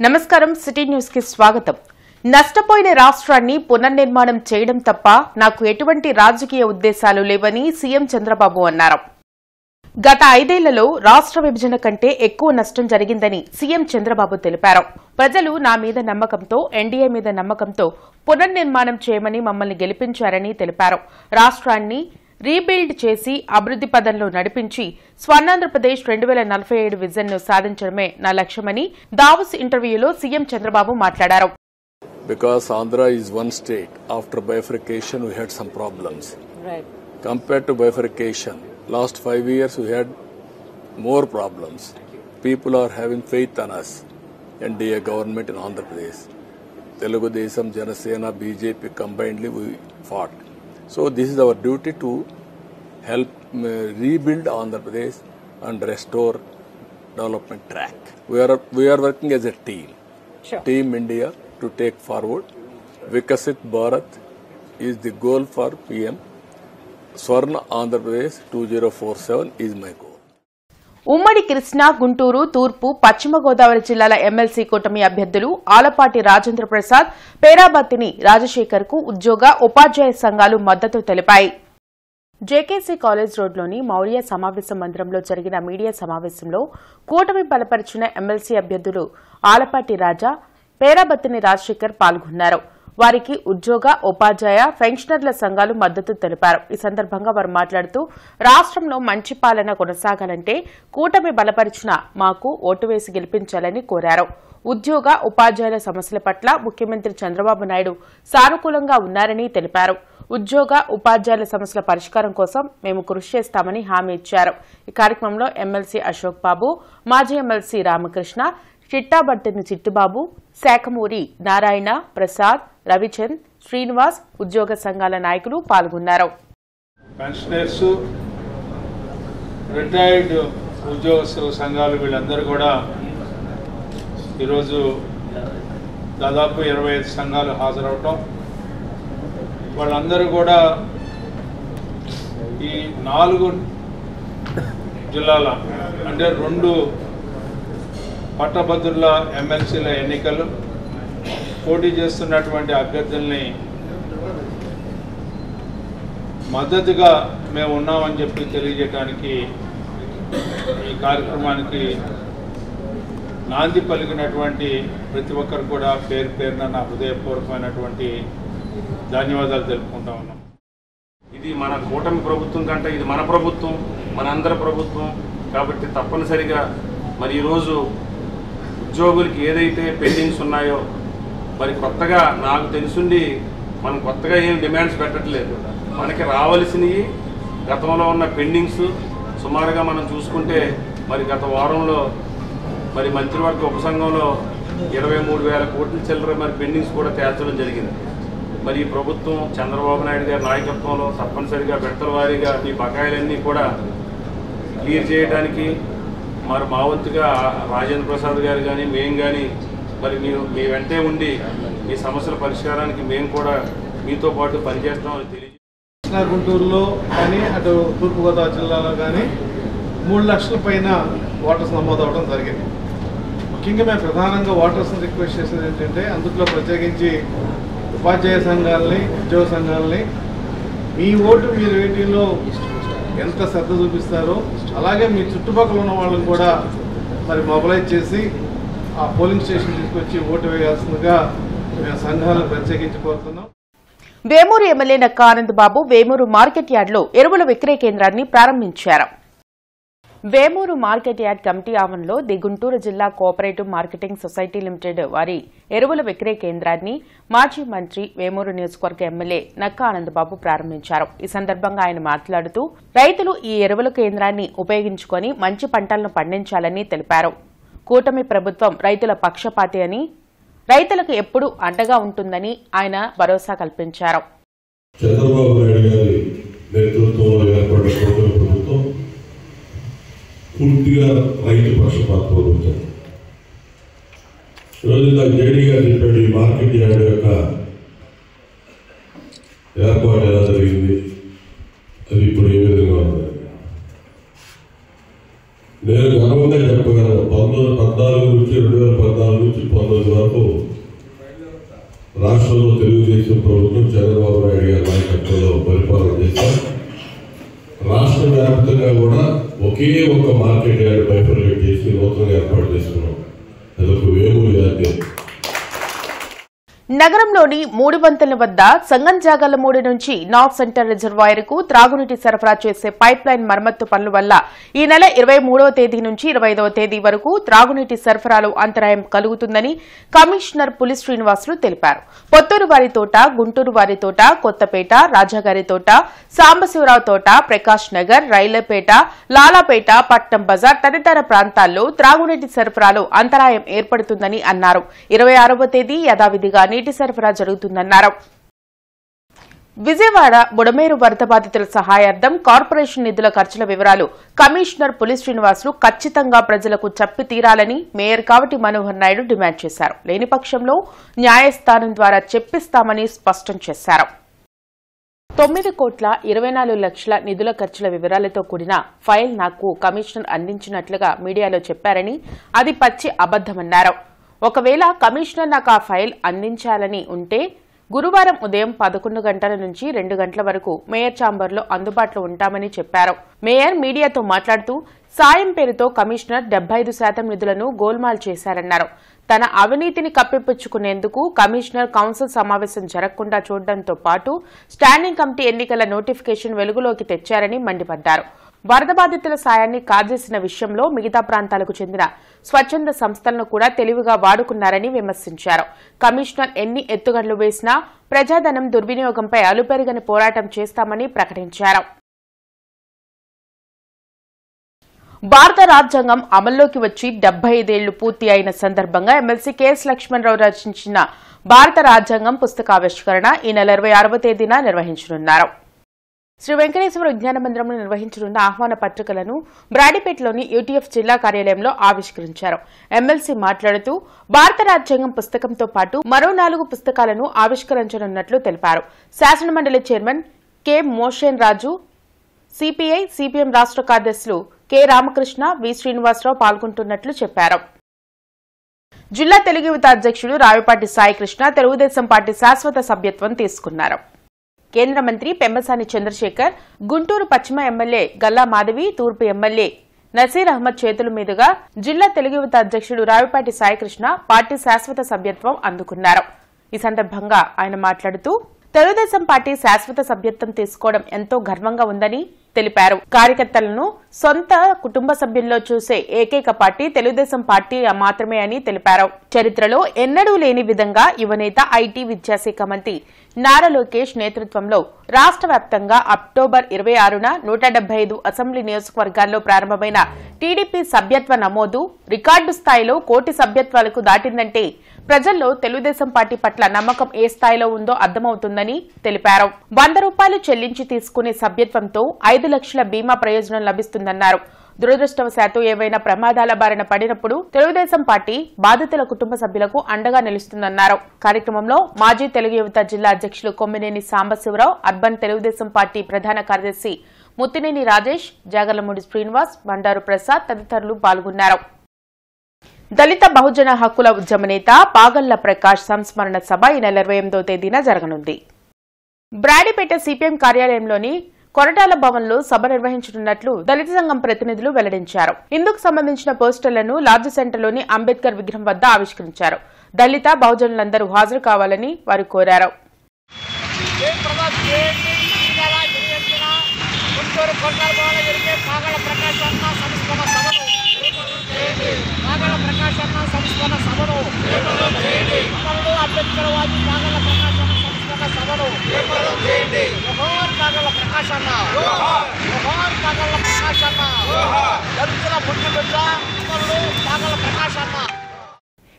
నమస్కారం city news కి స్వాగతం. నష్టపోయిన రాష్ట్రాన్ని పునర్నిర్మాణం చేయడం తప్ప నాకు ఎటువంటి రాజకీయ ఉద్దేశాలు లేవని సీఎం చంద్రబాబు అన్నారు. గత 5 ఏళ్లలో రాష్ట్ర విభజన కంటే ఎక్కువ నష్టం జరిగిందని సీఎం చంద్రబాబు తెలిపారు. ప్రజలు నా మీద నమ్మకంతో, ఎన్డీఏ మీద నమ్మకంతో పునర్నిర్మాణం చేయమని మమ్మల్ని గెలిపించారని తెలిపారు. రాష్ట్రాన్ని రీబిల్డ్ చేసి అభివృద్ది పదంలో నడిపించి స్వర్ణాంధ్రప్రదేశ్ 2047 విజన్ ను సాధించడమే నా లక్ష్యమని దావోస్ ఇంటర్వ్యూలో సీఎం చంద్రబాబు మాట్లాడారు. Because Andhra is one state, after bifurcation we had some problems. Right. Compared to bifurcation, last 5 years we had more problems. People are having faith on us. NDA government in Andhra Pradesh. Telugu Desam, Janasena, BJP combinedly we fought. So this is our duty to help rebuild Andhra Pradesh and restore development track. We are working as a team. Sure. Team India to take forward. Vikasit Bharat is the goal for PM. Swarna Andhra Pradesh 2047 is my goal. ఉమ్మడి కృష్ణా, గుంటూరు, తూర్పు, పశ్చిమ గోదావరి జిల్లాల MLC కూటమి అభ్యర్థులు ఆలపాటి రాజేంద్ర ప్రసాద్, పేరాబత్తిని రాజశేఖర్ కు ఉద్యోగ, ఉపాధ్యాయ సంఘాలు మద్దతు తెలిపాయి. జేకేసీ కాలేజ్ రోడ్లోని మౌర్య సమావేశ మందిరంలో జరిగిన మీడియా సమావేశంలో కూటమి బలపరిచిన ఎమ్మెల్సీ అభ్యర్థులు ఆలపాటి రాజా, పేరాబత్తిని రాజశేఖర్ పాల్గొన్నారు. వారికి ఉద్యోగ, ఉపాధ్యాయ, పెన్షనర్ల సంఘాలు మద్దతు తెలిపారు. ఈ సందర్భంగా వారు మాట్లాడుతూ రాష్ట్రంలో మంచి పాలన కొనసాగాలంటే కూటమి బలపరిచిన మాకు ఓటు వేసి గెలిపించాలని కోరారు. ఉద్యోగ, ఉపాధ్యాయుల సమస్యల పట్ల ముఖ్యమంత్రి చంద్రబాబు నాయుడు సానుకూలంగా ఉన్నారని తెలిపారు. ఉద్యోగ, ఉపాధ్యాయుల సమస్యల పరిష్కారం కోసం మేము కృషి చేస్తామని హామీ ఇచ్చారు. ఈ కార్యక్రమంలో ఎమ్మెల్సీ అశోక్ బాబు, మాజీ ఎమ్మెల్సీ రామకృష్ణ, చిట్టాబట్టిని చిట్టుబాబు, శాఖమూరి నారాయణ, ప్రసాద్, రవిచంద్, శ్రీనివాస్, ఉద్యోగ సంఘాల నాయకులు పాల్గొన్నారు. పెన్షనర్స్, రిటైర్డ్ ఉద్యోగస్తుల సంఘాలు వీళ్ళందరూ కూడా ఈరోజు దాదాపు 25 సంఘాలు హాజరవటం, వాళ్ళందరూ కూడా ఈ 4 జిల్లాల అంటే 2 పట్టభద్రుల ఎమ్మెల్సీల ఎన్నికలు పోటీ చేస్తున్నటువంటి అభ్యర్థుల్ని మద్దతుగా మేము ఉన్నామని చెప్పి తెలియజేయడానికి ఈ కార్యక్రమానికి నాంది పలికినటువంటి ప్రతి ఒక్కరు కూడా పేరు పేరున నా హృదయపూర్వకమైనటువంటి ధన్యవాదాలు తెలుపుకుంటా ఉన్నాం. ఇది మన కూటమి ప్రభుత్వం కంటే ఇది మన ప్రభుత్వం, మనందరి ప్రభుత్వం కాబట్టి తప్పనిసరిగా మరి ఈరోజు ఉద్యోగులకి ఏదైతే పెండింగ్స్ ఉన్నాయో మరి కొత్తగా నాకు తెలుసుండి మనం కొత్తగా ఏం డిమాండ్స్ పెట్టట్లేదు. మనకి రావాల్సినవి గతంలో ఉన్న పెండింగ్స్ సుమారుగా మనం చూసుకుంటే మరి గత వారంలో మరి మంత్రివర్గ ఉపసంఘంలో 23,000 కోట్ల చిల్లర మరి పెండింగ్స్ కూడా తేల్చడం జరిగింది. మరి ఈ ప్రభుత్వం చంద్రబాబు నాయుడు గారి నాయకత్వంలో తప్పనిసరిగా విడతల వారీగా ఈ బకాయిలన్నీ కూడా క్లియర్ చేయడానికి మరి మా వంతుగా రాజేంద్ర ప్రసాద్ గారు కానీ మేము కానీ మరి మీ వెంటే ఉండి ఈ సమస్యల పరిష్కారానికి మేము కూడా మీతో పాటు పనిచేస్తామని కృష్ణా, గుంటూరులో కానీ అటు తూర్పుగోదావరి జిల్లాలో కానీ 3 లక్షల పైన ఓటర్స్ నమోదవడం జరిగింది. ముఖ్యంగా మేము ప్రధానంగా ఓటర్స్ని రిక్వెస్ట్ చేసేది ఏంటంటే అందులో ప్రత్యేకించి ఉపాధ్యాయ సంఘాలని, ఉద్యోగ సంఘాలని మీ ఓటు మీరు వేటిలో ఎంత శ్రద్ధ చూపిస్తారో అలాగే మీ చుట్టుపక్కల ఉన్న వాళ్ళని కూడా మరి మొబిలైజ్ చేసి ఆ పోలింగ్ స్టేషన్ తీసుకొచ్చి ఓటు వేయాల్సిందిగా మేము సంఘాలను ప్రత్యేకించి కోరుతున్నాం. వేమూరు ఎమ్మెల్యే నక్కా ఆనంద్ బాబు వేమూరు మార్కెట్ యార్డ్లో ఎరువుల విక్రయ కేంద్రాన్ని ప్రారంభించారు. వేమూరు మార్కెట్ యార్డ్ కమిటీ ఆవరణలో ది గుంటూరు జిల్లా కోఆపరేటివ్ మార్కెటింగ్ సొసైటీ లిమిటెడ్ వారి ఎరువుల విక్రయ కేంద్రాన్ని మాజీ మంత్రి వేమూరు నియోజకవర్గ ఎమ్మెల్యే నక్కా ఆనంద్ బాబు ప్రారంభించారు. ఈ సందర్భంగా ఆయన మాట్లాడుతూ రైతులు ఈ ఎరువుల కేంద్రాన్ని ఉపయోగించుకుని మంచి పంటలను పండించాలని తెలిపారు. కూటమి ప్రభుత్వం రైతుల పక్షపాతి అని, రైతులకు ఎప్పుడూ అండగా ఉంటుందని ఆయన భరోసా కల్పించారు. చంద్రబాబు నాయుడు గారి నేతృత్వంలో ఏర్పడిన ప్రభుత్వం పూర్తిగా రైతు పక్షపాత ప్రభుత్వం. ఈరోజు నాకు జేడీ గారు చెప్పాడు ఈ మార్కెట్ యార్డ్ యొక్క ఏర్పాటు ఎలా జరిగింది, అది ఇప్పుడు ఏ విధంగా ఉంది. నేను గర్వంగా చెప్పగలను 2014 నుంచి 2014 నుంచి 19 వరకు రాష్ట్రంలో తెలుగుదేశం ప్రభుత్వం చంద్రబాబు నాయుడు గారి నాయకత్వంలో పరిపాలన చేశాం. రాష్ట్ర వ్యాప్తంగా కూడా ఒకే ఒక మార్కెట్ యార్డ్ బైఫర్కేట్ చేసి నూతనంగా ఏర్పాటు చేసుకున్నాం. అదొక వేమూరు యార్డ్. నగరంలోని 3 వంతెనల వద్ద సంగంజాగలమూడి నుంచి నార్త్ సెంటర్ రిజర్వాయర్ కు త్రాగునీటి సరఫరా చేసే పైప్ లైన్ మరమ్మత్తు పనుల వల్ల ఈ నెల 23వ తేదీ నుంచి 25వ తేదీ వరకు త్రాగునీటి సరఫరాలో అంతరాయం కలుగుతుందని కమిషనర్ పులి శ్రీనివాసులు తెలిపారు. పొత్తూరు వారి తోట, గుంటూరు వారి తోట, కొత్తపేట, రాజాగారి తోట, సాంబశివరావు తోట, ప్రకాష్ నగర్, రైల్వేపేట, లాలాపేట, పట్నం బజార్ తదితర ప్రాంతాల్లో త్రాగునీటి సరఫరాలో అంతరాయం ఏర్పడుతుందని అన్నారు. 26వ తేదీ యథావిధిగా నీటి సరఫరా జరుగుతుందన్నారు. విజయవాడ బుడమేరు వరద బాధితుల సహాయార్థం కార్పొరేషన్ నిధుల ఖర్చుల వివరాలు కమిషనర్ పులి శ్రీనివాసులు ఖచ్చితంగా ప్రజలకు చెప్పి తీరాలని మేయర్ కావటి మనోహర్ నాయుడు డిమాండ్ చేశారు. లేని పక్షంలో న్యాయస్థానం ద్వారా చెప్పిస్తామని స్పష్టం చేశారు. 9,24,00,000 నిధుల ఖర్చుల వివరాలతో కూడిన ఫైల్ నాకు కమిషనర్ అందించినట్లుగా మీడియాలో చెప్పారని అది పచ్చి అబద్దమన్నారు. ఒకవేళ కమిషనర్ నాకు ఆ ఫైల్ అందించాలని ఉంటే గురువారం ఉదయం 11 గంటల నుంచి 2 గంటల వరకు మేయర్ ఛాంబర్లో అందుబాటులో ఉంటామని చెప్పారు. మేయర్ మీడియాతో మాట్లాడుతూ సాయం పేరుతో కమిషనర్ 75% నిధులను గోల్మాల్ చేశారన్నారు. తన అవినీతిని కప్పిపుచ్చుకునేందుకు కమిషనర్ కౌన్సిల్ సమావేశం జరగకుండా చూడడంతో పాటు స్టాండింగ్ కమిటీ ఎన్నికల నోటిఫికేషన్ వెలుగులోకి తెచ్చారని మండిపడ్డారు. వరద బాధితుల సాయాన్ని కాజేసిన విషయంలో మిగతా ప్రాంతాలకు చెందిన స్వచ్ఛంద సంస్థలను కూడా తెలివిగా వాడుకున్నారని విమర్శించారు. కమిషనర్ ఎన్ని ఎత్తుగడలు వేసినా ప్రజాధనం దుర్వినియోగంపై అలుపెరగని పోరాటం చేస్తామని ప్రకటించారు. భారత రాజ్యాంగం అమల్లోకి వచ్చి 75 ఏళ్లు పూర్తి అయిన సందర్భంగా ఎమ్మెల్సీ కెఎస్ లక్ష్మణరావు రచించిన భారత రాజ్యాంగం పుస్తకావిష్కరణ ఈ నెల 26వ తేదీన నిర్వహించనున్నారు. శ్రీ వెంకటేశ్వర విజ్ఞాన మందిరంలో నిర్వహించనున్న ఆహ్వాన పత్రికలను బ్రాడీపేటలోని యూటీఎఫ్ జిల్లా కార్యాలయంలో ఆవిష్కరించారు. ఎమ్మెల్సీ మాట్లాడుతూ భారత రాజ్యాంగం పుస్తకంతో పాటు మరో 4 పుస్తకాలను ఆవిష్కరించనున్నట్లు తెలిపారు. శాసనమండలి చైర్మన్ కె మోషన్ రాజు, సిపిఐ, సిపిఎం రాష్ట్ర కార్యదర్శులు కె రామకృష్ణ, వి శ్రీనివాసరావు పాల్గొంటున్నట్లు చెప్పారు. జిల్లా తెలుగు యువత అధ్యక్షుడు రావిపాటి సాయికృష్ణ తెలుగుదేశం పార్టీ శాశ్వత సభ్యత్వం తీసుకున్నారు. కేంద్ర మంత్రి పెమ్మసాని చంద్రశేఖర్, గుంటూరు పశ్చిమ ఎమ్మెల్యే గల్లా మాధవి, తూర్పు ఎమ్మెల్యే నసీర్ అహ్మద్ చేతుల మీదుగా జిల్లా తెలుగు యువత అధ్యక్షుడు రావిపాటి సాయికృష్ణ పార్టీ శాశ్వత సభ్యత్వం అందుకున్నారు. ఈ సందర్భంగా ఆయన మాట్లాడుతూ తెలుగుదేశం పార్టీ శాశ్వత సభ్యత్వం తీసుకోవడం ఎంతో గర్వంగా ఉందని తెలిపారు. కార్యకర్తలను సొంత కుటుంబ సభ్యుల్లో చూసే ఏకైక పార్టీ తెలుగుదేశం పార్టీ మాత్రమే అని తెలిపారు. చరిత్రలో ఎన్నడూ లేని విధంగా యువనేత ఐటీ విద్యాశాఖ మంత్రి నారా లోకేష్ నేతృత్వంలో రాష్ట్ర వ్యాప్తంగా అక్టోబర్ 26న 175 అసెంబ్లీ నియోజకవర్గాల్లో ప్రారంభమైన టీడీపీ సభ్యత్వ నమోదు రికార్డు స్థాయిలో 1 కోటి సభ్యత్వాలకు దాటిందంటే ప్రజల్లో తెలుగుదేశం పార్టీ పట్ల నమ్మకం ఏ స్థాయిలో ఉందో అర్థమవుతుందని తెలిపారు. 100 రూపాయలు చెల్లించి తీసుకునే సభ్యత్వంతో 5 లక్షల బీమా ప్రయోజనం లభిస్తుందన్నారు. దురదృష్టవశాత్తు ఏవైనా ప్రమాదాల బారిన పడినప్పుడు తెలుగుదేశం పార్టీ బాధితుల కుటుంబ సభ్యులకు అండగా నిలుస్తుందన్నారు. కార్యక్రమంలో మాజీ తెలుగు యువత జిల్లా అధ్యక్షులు కొమ్మినేని సాంబశివరావు, అర్బన్ తెలుగుదేశం పార్టీ ప్రధాన కార్యదర్శి ముత్తినేని రాజేష్, జాగర్లమూడి శ్రీనివాస్, బండారు ప్రసాద్ తదితరులు పాల్గొన్నారు. దళిత బహుజన హక్కుల ఉద్యమ నేత పాగళ్ల ప్రకాష్ సంస్మరణ సభ ఈ నెల 28వ తేదీన జరగనుంది. బ్రాడీపేట సిపిఎం కార్యాలయంలోని కొరటాల భవన్లో సభ నిర్వహించనున్నట్లు దళిత సంఘం ప్రతినిధులు వెల్లడించారు. ఇందుకు సంబంధించిన పోస్టర్లను లార్జ్ సెంటర్లోని అంబేద్కర్ విగ్రహం వద్ద ఆవిష్కరించారు. దళిత బహుజనులందరూ హాజరు కావాలని వారు కోరారు.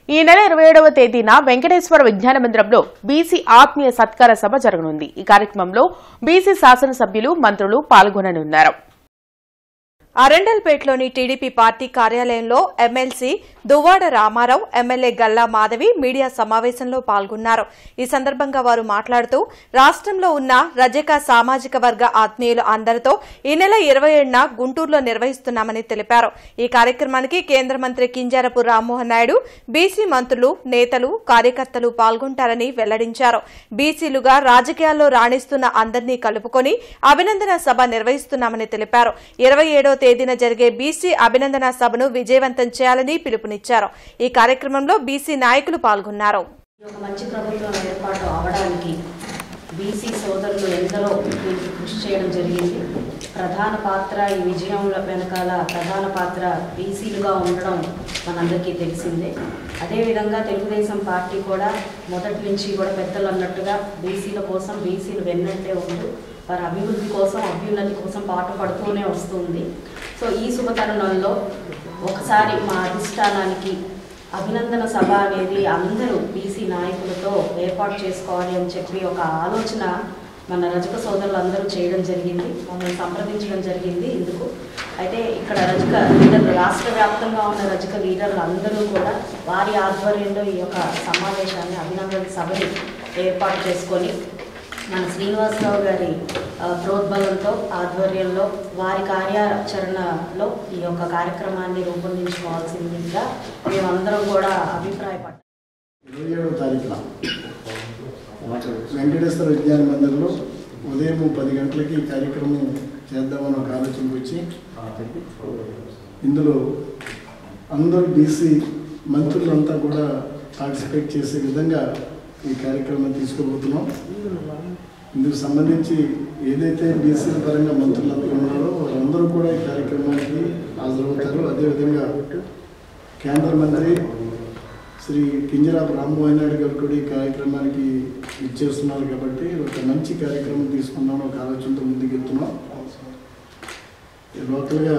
ఈ నెల 27వ తేదీన వెంకటేశ్వర విజ్ఞాన మందిరంలో బీసీ ఆత్మీయ సత్కార సభ జరగనుంది. ఈ కార్యక్రమంలో బీసీ శాసనసభ్యులు, మంత్రులు పాల్గొననున్నారు. అరండల్పేటలోని టీడీపీ పార్టీ కార్యాలయంలో MLC Duvvada Ramarao, MLA Galla Madhavi media సమావేశంలో పాల్గొన్నారు. ఈ సందర్భంగా వారు మాట్లాడుతూ రాష్ట్రంలో ఉన్న రజక సామాజిక వర్గ ఆత్మీయులు అందరితో ఈ నెల 27న గుంటూరులో నిర్వహిస్తున్నామని తెలిపారు. ఈ కార్యక్రమానికి కేంద్ర మంత్రి కింజరాపు రామ్మోహన్ నాయుడు, బీసీ మంత్రులు, నేతలు, కార్యకర్తలు పాల్గొంటారని వెల్లడించారు. బీసీలుగా రాజకీయాల్లో రాణిస్తున్న అందరినీ కలుపుకొని అభినందన సభ నిర్వహిస్తున్నామని తెలిపారు. 27వ తేదీన జరిగే బీసీ అభినందన సభను విజయవంతం చేయాలని పిలుపునిచ్చారు. ఈ కార్యక్రమంలో బీసీ నాయకులు పాల్గొన్నారు. మంచి ప్రభుత్వం ఏర్పాటు అవడానికి బీసీ సోదరులు ఎందరో కృషి చేయడం జరిగింది. ప్రధాన పాత్ర ఈ విజయం వెనకాల ప్రధాన పాత్ర బీసీలుగా ఉండడం మనందరికీ తెలిసిందే. అదేవిధంగా తెలుగుదేశం పార్టీ కూడా మొదటి నుంచి కూడా పెద్దలు అన్నట్టుగా బీసీల కోసం బీసీలు వెన్నట్టే ఉంటూ వారి అభివృద్ధి కోసం అభ్యున్నతి కోసం పాటుపడుతూనే వస్తుంది. సో ఈ శుభతరుణంలో ఒకసారి మా అధిష్టానానికి అభినందన సభ అనేది అందరూ బీసీ నాయకులతో ఏర్పాటు చేసుకోవాలి అని చెప్పి ఒక ఆలోచన మన రజక సోదరులు అందరూ చేయడం జరిగింది. మమ్మల్ని సంప్రదించడం జరిగింది. ఇందుకు అయితే ఇక్కడ రజక లీడర్లు, రాష్ట్ర వ్యాప్తంగా ఉన్న రజక లీడర్లు అందరూ కూడా వారి ఆధ్వర్యంలో ఈ యొక్క సమావేశాన్ని అభినందన సభని ఏర్పాటు చేసుకొని మన శ్రీనివాసరావు గారి ప్రోద్బలంతో ఆధ్వర్యంలో వారి కార్యాచరణలో ఈ యొక్క కార్యక్రమాన్ని రూపొందించుకోవాల్సిందిగా మేమందరం కూడా అభిప్రాయపడ్డాం. 27వ తారీఖున వెంకటేశ్వర విజ్ఞాన మందిర్లో ఉదయం 10 గంటలకి ఈ కార్యక్రమం చేద్దామని ఒక ఆలోచనకు వచ్చి ఇందులో అందరూ బీసీ మంత్రులంతా కూడా పార్టిసిపేట్ చేసే విధంగా ఈ కార్యక్రమం తీసుకోబోతున్నాం. ఇందుకు సంబంధించి ఏదైతే బీసీల పరంగా మంత్రులందరూ ఉన్నారో వారందరూ కూడా ఈ కార్యక్రమానికి హాజరవుతారు. అదేవిధంగా కేంద్ర మంత్రి శ్రీ కింజరాపు రామ్మోహన్ నాయుడు గారు కూడా ఈ కార్యక్రమానికి ఇచ్చేస్తున్నారు. కాబట్టి ఒక మంచి కార్యక్రమం తీసుకుందామని ఒక ఆలోచనతో ముందుకెళ్తున్నాం. లోకల్గా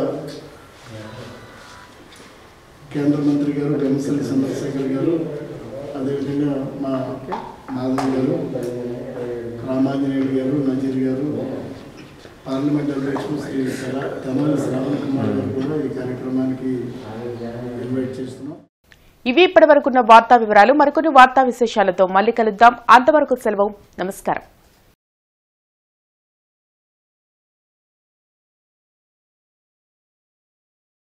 కేంద్ర మంత్రి గారు వెంకటేశ్వర చంద్రశేఖర్ గారు, అదేవిధంగా మా మాధవ్ గారు, రామాంజనేయుడు గారు, నజీర్ గారు, పార్లమెంట్ అధ్యక్షుడు శ్రీ తెనాలి శ్రావణ్ కుమార్ గారు కూడా ఈ కార్యక్రమానికి ఇన్వైట్ చేస్తున్నాం. ఇవి ఇప్పటివరకున్న వార్తా వివరాలు. మరికొన్ని వార్తా విశేషాలతో మళ్ళీ కలుద్దాం. అంతవరకు సెలవు. నమస్కారం.